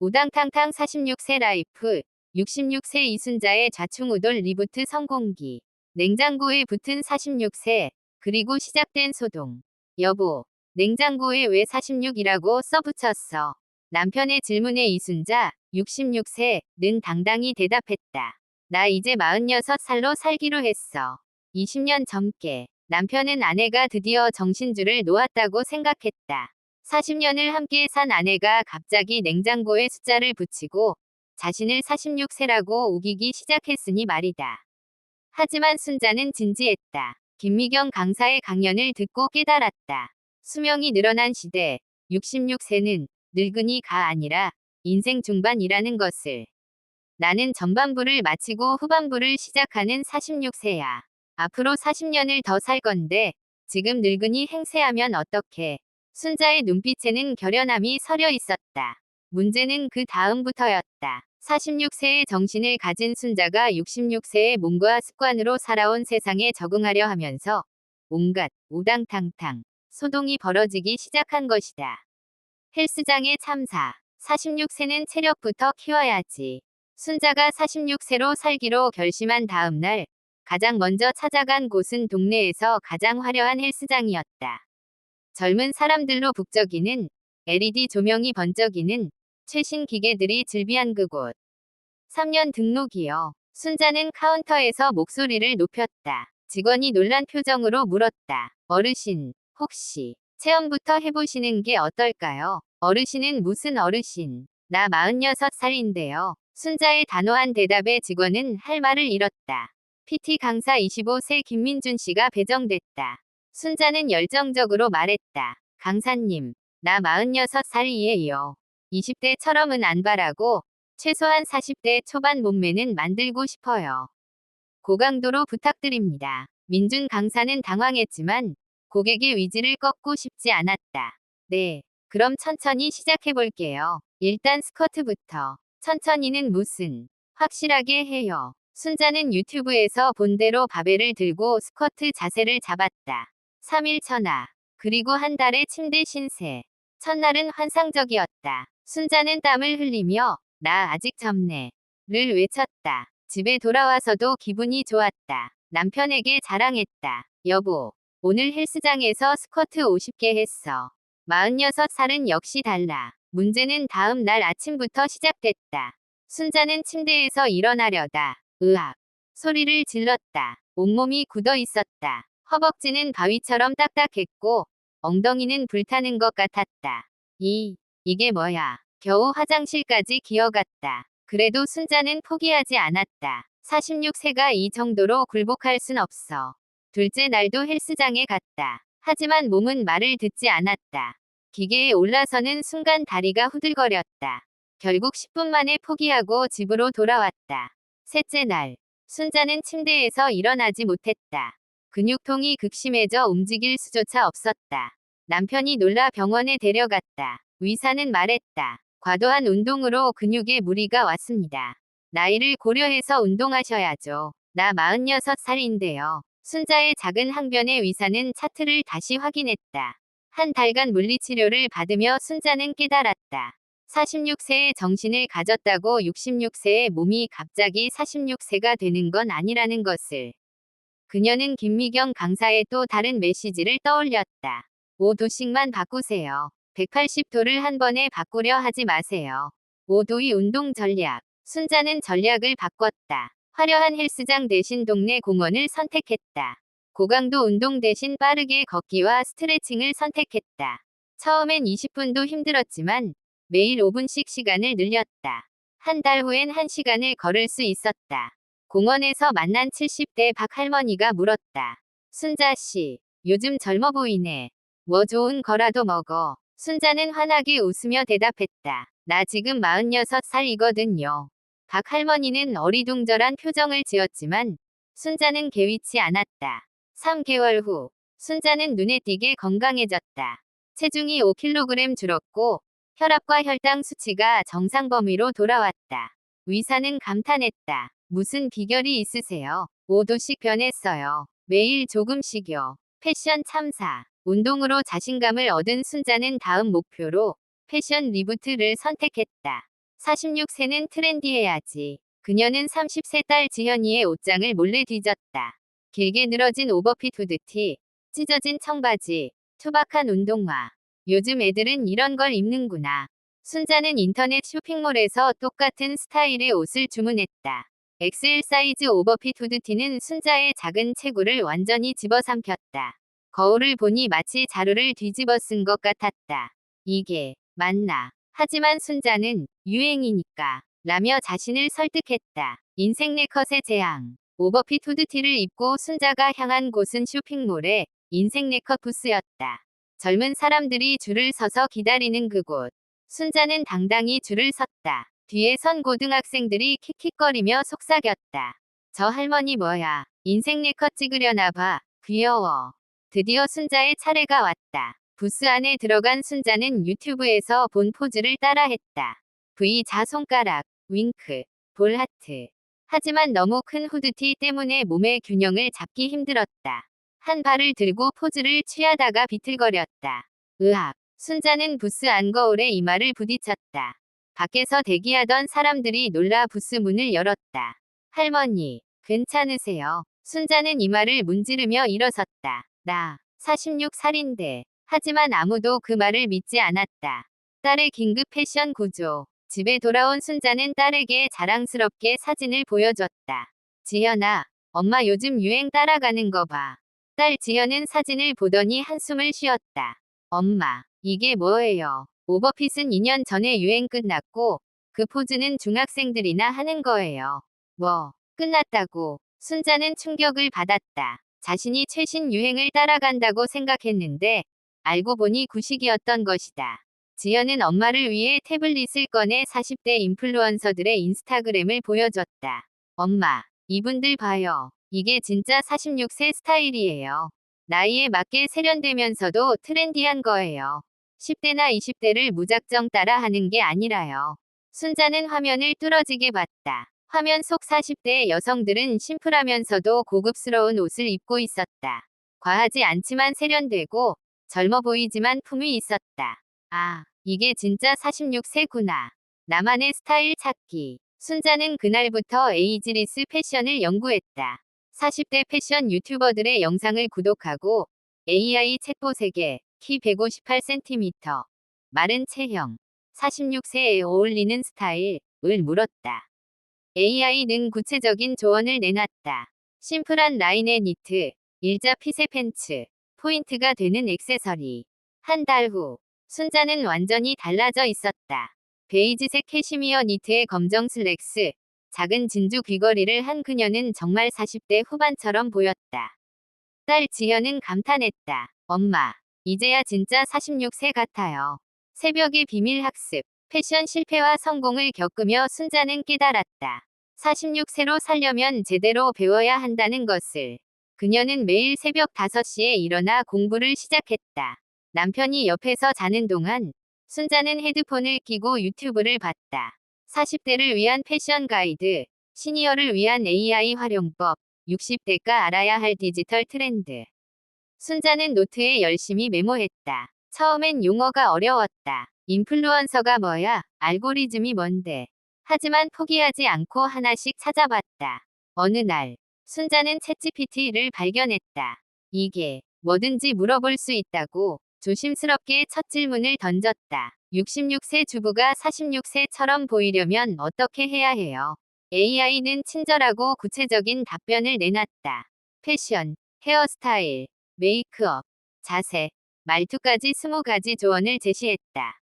우당탕탕 46세 라이프, 66세 이순자의 좌충우돌 리부트 성공기. 냉장고에 붙은 46세, 그리고 시작된 소동. 여보, 냉장고에 왜 46이라고 써붙였어? 남편의 질문에 이순자, 66세는 당당히 대답했다. 나 이제 46살로 살기로 했어. 20년 젊게. 남편은 아내가 드디어 정신줄을 놓았다고 생각했다. 40년을 함께 산 아내가 갑자기 냉장고에 숫자를 붙이고 자신을 46세라고 우기기 시작했으니 말이다. 하지만 순자는 진지했다. 김미경 강사의 강연을 듣고 깨달았다. 수명이 늘어난 시대, 66세는 늙은이가 아니라 인생 중반이라는 것을. 나는 전반부를 마치고 후반부를 시작하는 46세야. 앞으로 40년을 더 살 건데 지금 늙은이 행세하면 어떡해. 순자의 눈빛에는 결연함이 서려 있었다. 문제는 그 다음부터였다. 46세의 정신을 가진 순자가 66세의 몸과 습관으로 살아온 세상에 적응하려 하면서 온갖 우당탕탕 소동이 벌어지기 시작한 것이다. 헬스장의 참사. 46세는 체력부터 키워야지. 순자가 46세로 살기로 결심한 다음 날, 가장 먼저 찾아간 곳은 동네에서 가장 화려한 헬스장이었다. 젊은 사람들로 북적이는 LED 조명이 번쩍이는 최신 기계들이 즐비한 그곳. 3년 등록이요. 순자는 카운터에서 목소리를 높였다. 직원이 놀란 표정으로 물었다. 어르신, 혹시 체험부터 해보시는 게 어떨까요? 어르신은 무슨 어르신? 나 46살인데요. 순자의 단호한 대답에 직원은 할 말을 잃었다. PT 강사 25세 김민준 씨가 배정됐다. 순자는 열정적으로 말했다. 강사님, 나 46살이에요. 20대처럼은 안 바라고 최소한 40대 초반 몸매는 만들고 싶어요. 고강도로 부탁드립니다. 민준 강사는 당황했지만 고객의 의지를 꺾고 싶지 않았다. 네, 그럼 천천히 시작해볼게요. 일단 스쿼트부터. 천천히는 무슨, 확실하게 해요. 순자는 유튜브에서 본 대로 바벨을 들고 스쿼트 자세를 잡았다. 3일 천하, 그리고 한 달의 침대 신세. 첫날은 환상적이었다. 순자는 땀을 흘리며 나 아직 젊네 를 외쳤다. 집에 돌아와서도 기분이 좋았다. 남편에게 자랑했다. 여보, 오늘 헬스장에서 스쿼트 50개 했어. 46살은 역시 달라. 문제는 다음 날 아침부터 시작됐다. 순자는 침대에서 일어나려다 으악 소리를 질렀다. 온몸이 굳어 있었다. 허벅지는 바위처럼 딱딱했고 엉덩이는 불타는 것 같았다. 이게 뭐야. 겨우 화장실까지 기어갔다. 그래도 순자는 포기하지 않았다. 46세가 이 정도로 굴복할 순 없어. 둘째 날도 헬스장에 갔다. 하지만 몸은 말을 듣지 않았다. 기계에 올라서는 순간 다리가 후들거렸다. 결국 10분 만에 포기하고 집으로 돌아왔다. 셋째 날, 순자는 침대에서 일어나지 못했다. 근육통이 극심해져 움직일 수조차 없었다. 남편이 놀라 병원에 데려갔다. 의사는 말했다. 과도한 운동으로 근육에 무리가 왔습니다. 나이를 고려해서 운동하셔야죠. 나 46살인데요. 순자의 작은 항변에 의사는 차트를 다시 확인했다. 한 달간 물리치료를 받으며 순자는 깨달았다. 46세의 정신을 가졌다고 66세의 몸이 갑자기 46세가 되는 건 아니라는 것을. 그녀는 김미경 강사의 또 다른 메시지를 떠올렸다. 5도씩만 바꾸세요. 180도를 한 번에 바꾸려 하지 마세요. 5도의 운동 전략. 순자는 전략을 바꿨다. 화려한 헬스장 대신 동네 공원을 선택했다. 고강도 운동 대신 빠르게 걷기와 스트레칭을 선택했다. 처음엔 20분도 힘들었지만 매일 5분씩 시간을 늘렸다. 한 달 후엔 1시간을 걸을 수 있었다. 공원에서 만난 70대 박 할머니가 물었다. 순자 씨, 요즘 젊어 보이네. 뭐 좋은 거라도 먹어. 순자는 환하게 웃으며 대답했다. 나 지금 46살이거든요. 박 할머니는 어리둥절한 표정을 지었지만 순자는 개의치 않았다. 3개월 후, 순자는 눈에 띄게 건강해졌다. 체중이 5kg 줄었고 혈압과 혈당 수치가 정상 범위로 돌아왔다. 의사는 감탄했다. 무슨 비결이 있으세요? 5도씩 변했어요. 매일 조금씩요. 패션 참사. 운동으로 자신감을 얻은 순자는 다음 목표로 패션 리부트를 선택했다. 46세는 트렌디해야지. 그녀는 30세 딸 지현이의 옷장을 몰래 뒤졌다. 길게 늘어진 오버핏 후드티, 찢어진 청바지, 투박한 운동화. 요즘 애들은 이런 걸 입는구나. 순자는 인터넷 쇼핑몰에서 똑같은 스타일의 옷을 주문했다. XL 사이즈 오버핏 후드티는 순자의 작은 체구를 완전히 집어삼켰다. 거울을 보니 마치 자루를 뒤집어 쓴 것 같았다. 이게 맞나? 하지만 순자는 유행이니까 라며 자신을 설득했다. 인생 네컷의 재앙. 오버핏 후드티를 입고 순자가 향한 곳은 쇼핑몰의 인생 네컷 부스였다. 젊은 사람들이 줄을 서서 기다리는 그곳. 순자는 당당히 줄을 섰다. 뒤에 선 고등학생들이 킥킥거리며 속삭였다. 저 할머니 뭐야? 인생 네컷 찍으려나 봐. 귀여워. 드디어 순자의 차례가 왔다. 부스 안에 들어간 순자는 유튜브에서 본 포즈를 따라했다. V자 손가락, 윙크, 볼 하트. 하지만 너무 큰 후드티 때문에 몸의 균형을 잡기 힘들었다. 한 발을 들고 포즈를 취하다가 비틀거렸다. 으악. 순자는 부스 안 거울에 이마를 부딪혔다. 밖에서 대기하던 사람들이 놀라 부스 문을 열었다. 할머니, 괜찮으세요? 순자는 이마를 문지르며 일어섰다. 나 46살인데. 하지만 아무도 그 말을 믿지 않았다. 딸의 긴급 패션 구조. 집에 돌아온 순자는 딸에게 자랑스럽게 사진을 보여줬다. 지현아, 엄마 요즘 유행 따라가는 거 봐. 딸 지현은 사진을 보더니 한숨을 쉬었다. 엄마, 이게 뭐예요? 오버핏은 2년 전에 유행 끝났고 그 포즈는 중학생들이나 하는 거예요. 뭐, 끝났다고. 순자는 충격을 받았다. 자신이 최신 유행을 따라간다고 생각했는데 알고 보니 구식이었던 것이다. 지연은 엄마를 위해 태블릿을 꺼내 40대 인플루언서들의 인스타그램을 보여줬다. 엄마, 이분들 봐요. 이게 진짜 46세 스타일이에요. 나이에 맞게 세련되면서도 트렌디한 거예요. 10대나 20대를 무작정 따라하는 게 아니라요. 순자는 화면을 뚫어지게 봤다. 화면 속 40대 여성들은 심플하면서도 고급스러운 옷을 입고 있었다. 과하지 않지만 세련되고 젊어 보이지만 품이 있었다. 아, 이게 진짜 46세구나. 나만의 스타일 찾기. 순자는 그날부터 에이지리스 패션을 연구했다. 40대 패션 유튜버들의 영상을 구독하고 AI 챗봇에게 키 158cm, 마른 체형, 46세에 어울리는 스타일을 물었다. AI는 구체적인 조언을 내놨다. 심플한 라인의 니트, 일자 핏의 팬츠, 포인트가 되는 액세서리. 한 달 후, 순자는 완전히 달라져 있었다. 베이지색 캐시미어 니트에 검정 슬랙스, 작은 진주 귀걸이를 한 그녀는 정말 40대 후반처럼 보였다. 딸 지현은 감탄했다. 엄마, 이제야 진짜 46세 같아요. 새벽의 비밀 학습. 패션 실패와 성공을 겪으며 순자는 깨달았다. 46세로 살려면 제대로 배워야 한다는 것을. 그녀는 매일 새벽 5시에 일어나 공부를 시작했다. 남편이 옆에서 자는 동안 순자는 헤드폰을 끼고 유튜브를 봤다. 40대를 위한 패션 가이드, 시니어를 위한 AI 활용법, 60대가 알아야 할 디지털 트렌드. 순자는 노트에 열심히 메모했다. 처음엔 용어가 어려웠다. 인플루언서가 뭐야? 알고리즘이 뭔데? 하지만 포기하지 않고 하나씩 찾아봤다. 어느 날, 순자는 챗GPT를 발견했다. 이게 뭐든지 물어볼 수 있다고 조심스럽게 첫 질문을 던졌다. 66세 주부가 46세처럼 보이려면 어떻게 해야 해요? AI는 친절하고 구체적인 답변을 내놨다. 패션, 헤어스타일, 메이크업, 자세, 말투까지 20가지 조언을 제시했다.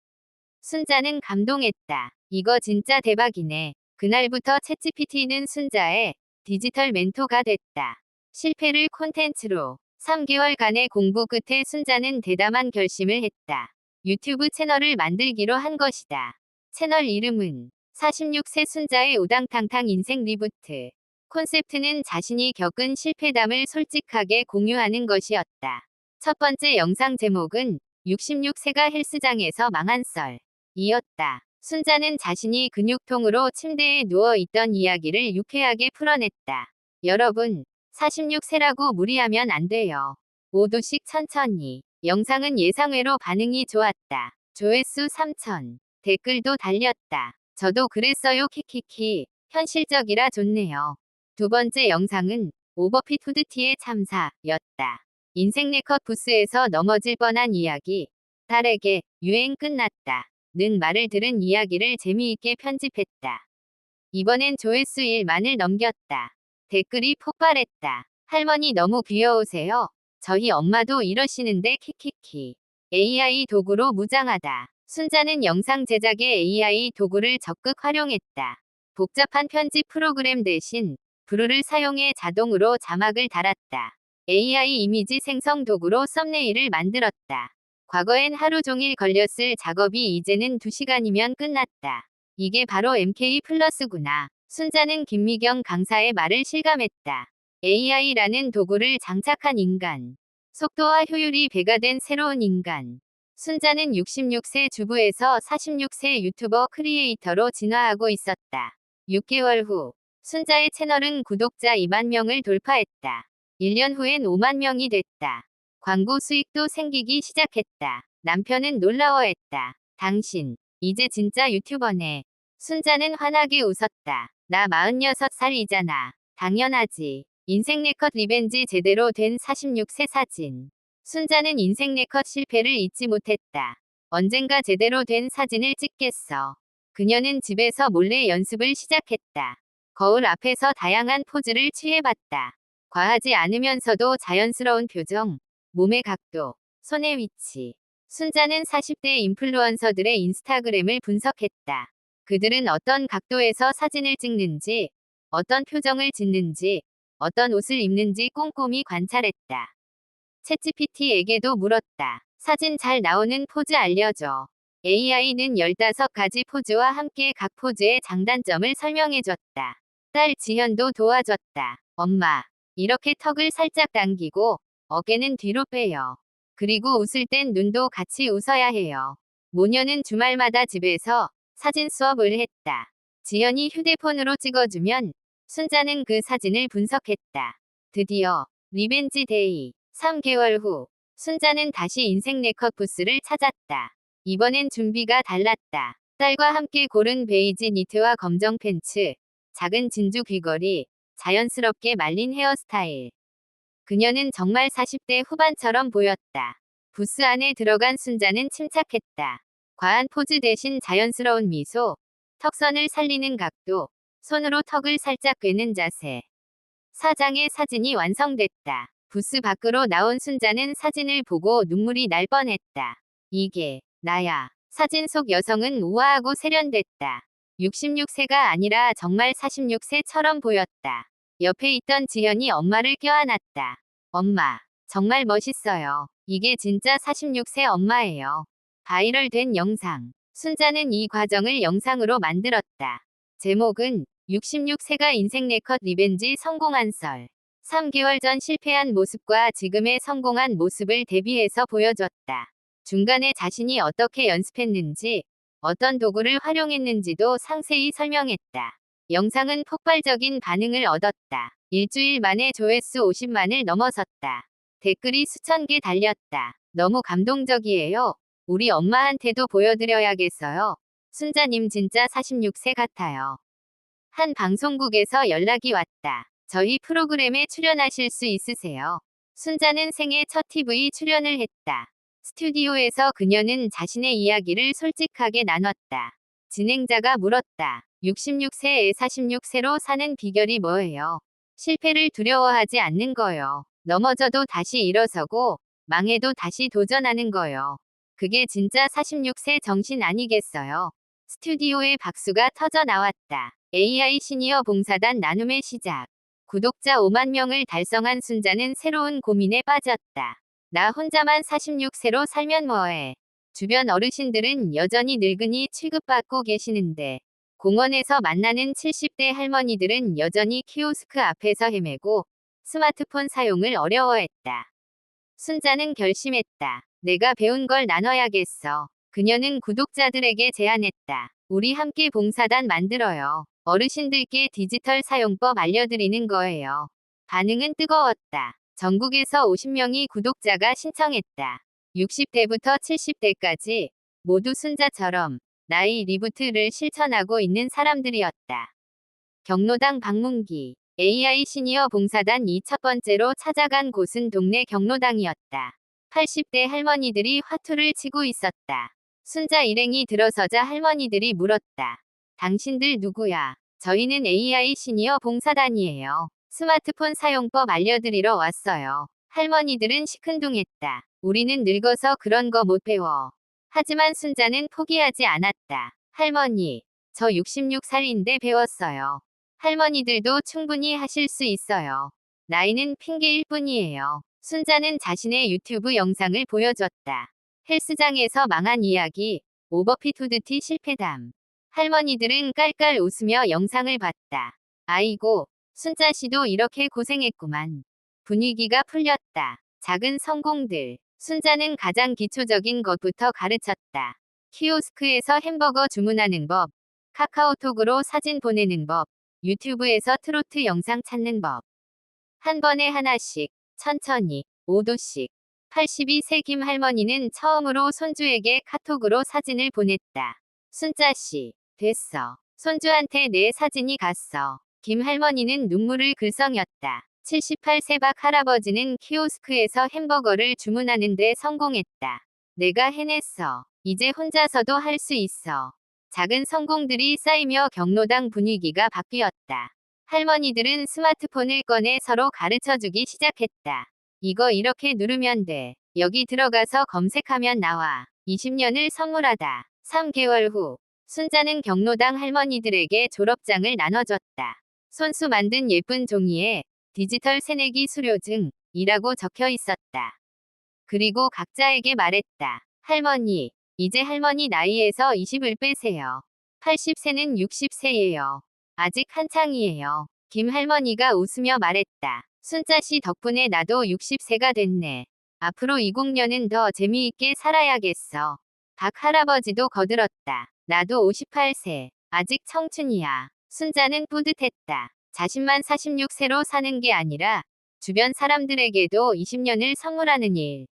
순자는 감동했다. 이거 진짜 대박이네. 그날부터 챗GPT는 순자의 디지털 멘토가 됐다. 실패를 콘텐츠로 3개월간의 공부 끝에 순자는 대담한 결심을 했다. 유튜브 채널을 만들기로 한 것이다. 채널 이름은 46세 순자의 우당탕탕 인생 리부트. 콘셉트는 자신이 겪은 실패담을 솔직하게 공유하는 것이었다. 첫 번째 영상 제목은 66세가 헬스장에서 망한 썰 이었다. 순자는 자신이 근육통으로 침대에 누워 있던 이야기를 유쾌하게 풀어냈다. 여러분, 46세라고 무리하면 안 돼요. 5도씩 천천히. 영상은 예상외로 반응이 좋았다. 조회수 3,000. 댓글도 달렸다. 저도 그랬어요. 키키키. 현실적이라 좋네요. 두 번째 영상은 오버핏 후드티의 참사였다. 인생 네컷 부스에서 넘어질 뻔한 이야기. 딸에게 유행 끝났다. 는 말을 들은 이야기를 재미있게 편집했다. 이번엔 조회수 1만을 넘겼다. 댓글이 폭발했다. 할머니 너무 귀여우세요. 저희 엄마도 이러시는데 키키키. AI 도구로 무장하다. 순자는 영상 제작에 AI 도구를 적극 활용했다. 복잡한 편집 프로그램 대신 브루를 사용해 자동으로 자막을 달았다. AI 이미지 생성 도구로 썸네일을 만들었다. 과거엔 하루 종일 걸렸을 작업이 이제는 2시간이면 끝났다. 이게 바로 MK 플러스구나. 순자는 김미경 강사의 말을 실감했다. AI라는 도구를 장착한 인간. 속도와 효율이 배가 된 새로운 인간. 순자는 66세 주부에서 46세 유튜버 크리에이터로 진화하고 있었다. 6개월 후 순자의 채널은 구독자 2만 명을 돌파했다. 1년 후엔 5만 명이 됐다. 광고 수익도 생기기 시작했다. 남편은 놀라워했다. 당신, 이제 진짜 유튜버네. 순자는 환하게 웃었다. 나 46살이잖아. 당연하지. 인생 네컷 리벤지 제대로 된 46세 사진. 순자는 인생 네컷 실패를 잊지 못했다. 언젠가 제대로 된 사진을 찍겠어. 그녀는 집에서 몰래 연습을 시작했다. 거울 앞에서 다양한 포즈를 취해봤다. 과하지 않으면서도 자연스러운 표정, 몸의 각도, 손의 위치. 순자는 40대 인플루언서들의 인스타그램을 분석했다. 그들은 어떤 각도에서 사진을 찍는지, 어떤 표정을 짓는지, 어떤 옷을 입는지 꼼꼼히 관찰했다. 챗GPT에게도 물었다. 사진 잘 나오는 포즈 알려줘. AI는 15가지 포즈와 함께 각 포즈의 장단점을 설명해줬다. 딸 지현도 도와줬다. 엄마, 이렇게 턱을 살짝 당기고 어깨는 뒤로 빼요. 그리고 웃을 땐 눈도 같이 웃어야 해요. 모녀는 주말마다 집에서 사진 수업을 했다. 지현이 휴대폰으로 찍어주면 순자는 그 사진을 분석했다. 드디어 리벤지 데이. 3개월 후 순자는 다시 인생 네컷 부스를 찾았다. 이번엔 준비가 달랐다. 딸과 함께 고른 베이지 니트와 검정 팬츠, 작은 진주 귀걸이, 자연스럽게 말린 헤어스타일. 그녀는 정말 40대 후반처럼 보였다. 부스 안에 들어간 순자는 침착했다. 과한 포즈 대신 자연스러운 미소, 턱선을 살리는 각도, 손으로 턱을 살짝 꿰는 자세. 4장의 사진이 완성됐다. 부스 밖으로 나온 순자는 사진을 보고 눈물이 날 뻔했다. 이게 나야. 사진 속 여성은 우아하고 세련됐다. 66세가 아니라 정말 46세처럼 보였다. 옆에 있던 지현이 엄마를 껴안았다. 엄마, 정말 멋있어요. 이게 진짜 46세 엄마예요. 바이럴된 영상. 순자는 이 과정을 영상으로 만들었다. 제목은 66세가 인생 네컷 리벤지 성공한 썰. 3개월 전 실패한 모습과 지금의 성공한 모습을 대비해서 보여줬다. 중간에 자신이 어떻게 연습했는지, 어떤 도구를 활용했는지도 상세히 설명했다. 영상은 폭발적인 반응을 얻었다. 일주일 만에 조회수 50만을 넘어섰다. 댓글이 수천 개 달렸다. 너무 감동적이에요. 우리 엄마한테도 보여드려야겠어요. 순자님 진짜 46세 같아요. 한 방송국에서 연락이 왔다. 저희 프로그램에 출연하실 수 있으세요? 순자는 생애 첫 TV 출연을 했다. 스튜디오에서 그녀는 자신의 이야기를 솔직하게 나눴다. 진행자가 물었다. 66세에 46세로 사는 비결이 뭐예요? 실패를 두려워하지 않는 거요. 넘어져도 다시 일어서고, 망해도 다시 도전하는 거요. 그게 진짜 46세 정신 아니겠어요? 스튜디오에 박수가 터져 나왔다. AI 시니어 봉사단 나눔의 시작. 구독자 5만 명을 달성한 순자는 새로운 고민에 빠졌다. 나 혼자만 46세로 살면 뭐해? 주변 어르신들은 여전히 늙은이 취급받고 계시는데, 공원에서 만나는 70대 할머니들은 여전히 키오스크 앞에서 헤매고 스마트폰 사용을 어려워했다. 순자는 결심했다. 내가 배운 걸 나눠야겠어. 그녀는 구독자들에게 제안했다. 우리 함께 봉사단 만들어요. 어르신들께 디지털 사용법 알려드리는 거예요. 반응은 뜨거웠다. 전국에서 50명이 구독자가 신청했다. 60대부터 70대까지 모두 순자처럼 나이 리부트를 실천하고 있는 사람들이었다. 경로당 방문기. AI 시니어 봉사단이 첫 번째로 찾아간 곳은 동네 경로당이었다. 80대 할머니들이 화투를 치고 있었다. 순자 일행이 들어서자 할머니들이 물었다. 당신들 누구야? 저희는 AI 시니어 봉사단이에요. 스마트폰 사용법 알려드리러 왔어요. 할머니들은 시큰둥했다. 우리는 늙어서 그런 거 못 배워. 하지만 순자는 포기하지 않았다. 할머니, 저 66살인데 배웠어요. 할머니들도 충분히 하실 수 있어요. 나이는 핑계일 뿐이에요. 순자는 자신의 유튜브 영상을 보여줬다. 헬스장에서 망한 이야기, 오버핏 후드티 실패담. 할머니들은 깔깔 웃으며 영상을 봤다. 아이고, 순자 씨도 이렇게 고생했구만. 분위기가 풀렸다. 작은 성공들. 순자는 가장 기초적인 것부터 가르쳤다. 키오스크에서 햄버거 주문하는 법, 카카오톡으로 사진 보내는 법, 유튜브에서 트로트 영상 찾는 법. 한 번에 하나씩, 천천히, 5도씩. 82세 김 할머니는 처음으로 손주에게 카톡으로 사진을 보냈다. 순자씨, 됐어. 손주한테 내 사진이 갔어. 김 할머니는 눈물을 글썽였다. 78세 박 할아버지는 키오스크에서 햄버거를 주문하는데 성공했다. 내가 해냈어. 이제 혼자서도 할 수 있어. 작은 성공들이 쌓이며 경로당 분위기가 바뀌었다. 할머니들은 스마트폰을 꺼내 서로 가르쳐주기 시작했다. 이거 이렇게 누르면 돼. 여기 들어가서 검색하면 나와. 20년을 선물하다. 3개월 후, 순자는 경로당 할머니들에게 졸업장을 나눠줬다. 손수 만든 예쁜 종이에 디지털 새내기 수료증이라고 적혀 있었다. 그리고 각자에게 말했다. 할머니, 이제 할머니 나이에서 20을 빼세요. 80세는 60세예요. 아직 한창이에요. 김 할머니가 웃으며 말했다. 순자씨 덕분에 나도 60세가 됐네. 앞으로 20년은 더 재미있게 살아야겠어. 박 할아버지도 거들었다. 나도 58세. 아직 청춘이야. 순자는 뿌듯했다. 자신만 46세로 사는 게 아니라 주변 사람들에게도 20년을 선물하는 일.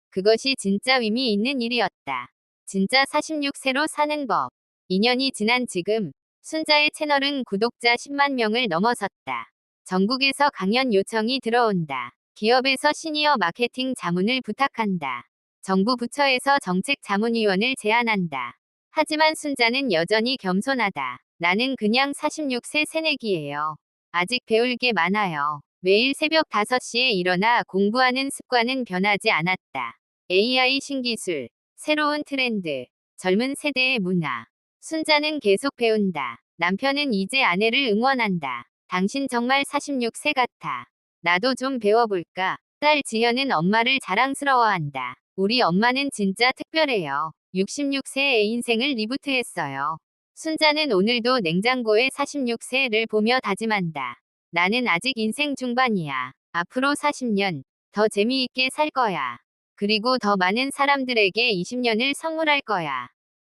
그것이 진짜 의미 있는 일이었다. 진짜 46세로 사는 법. 2년이 지난 지금 순자의 채널은 구독자 10만 명을 넘어섰다. 전국에서 강연 요청이 들어온다. 기업에서 시니어 마케팅 자문을 부탁한다. 정부 부처에서 정책 자문위원을 제안한다. 하지만 순자는 여전히 겸손하다. 나는 그냥 46세 새내기예요. 아직 배울 게 많아요. 매일 새벽 5시에 일어나 공부하는 습관은 변하지 않았다. AI 신기술, 새로운 트렌드, 젊은 세대의 문화. 순자는 계속 배운다. 남편은 이제 아내를 응원한다. 당신 정말 46세 같아. 나도 좀 배워볼까? 딸 지현은 엄마를 자랑스러워한다. 우리 엄마는 진짜 특별해요. 66세의 인생을 리부트했어요. 순자는 오늘도 냉장고에 46세를 보며 다짐한다. 나는 아직 인생 중반이야. 앞으로 40년 더 재미있게 살 거야. 그리고 더 많은 사람들에게 20년을 선물할 거야.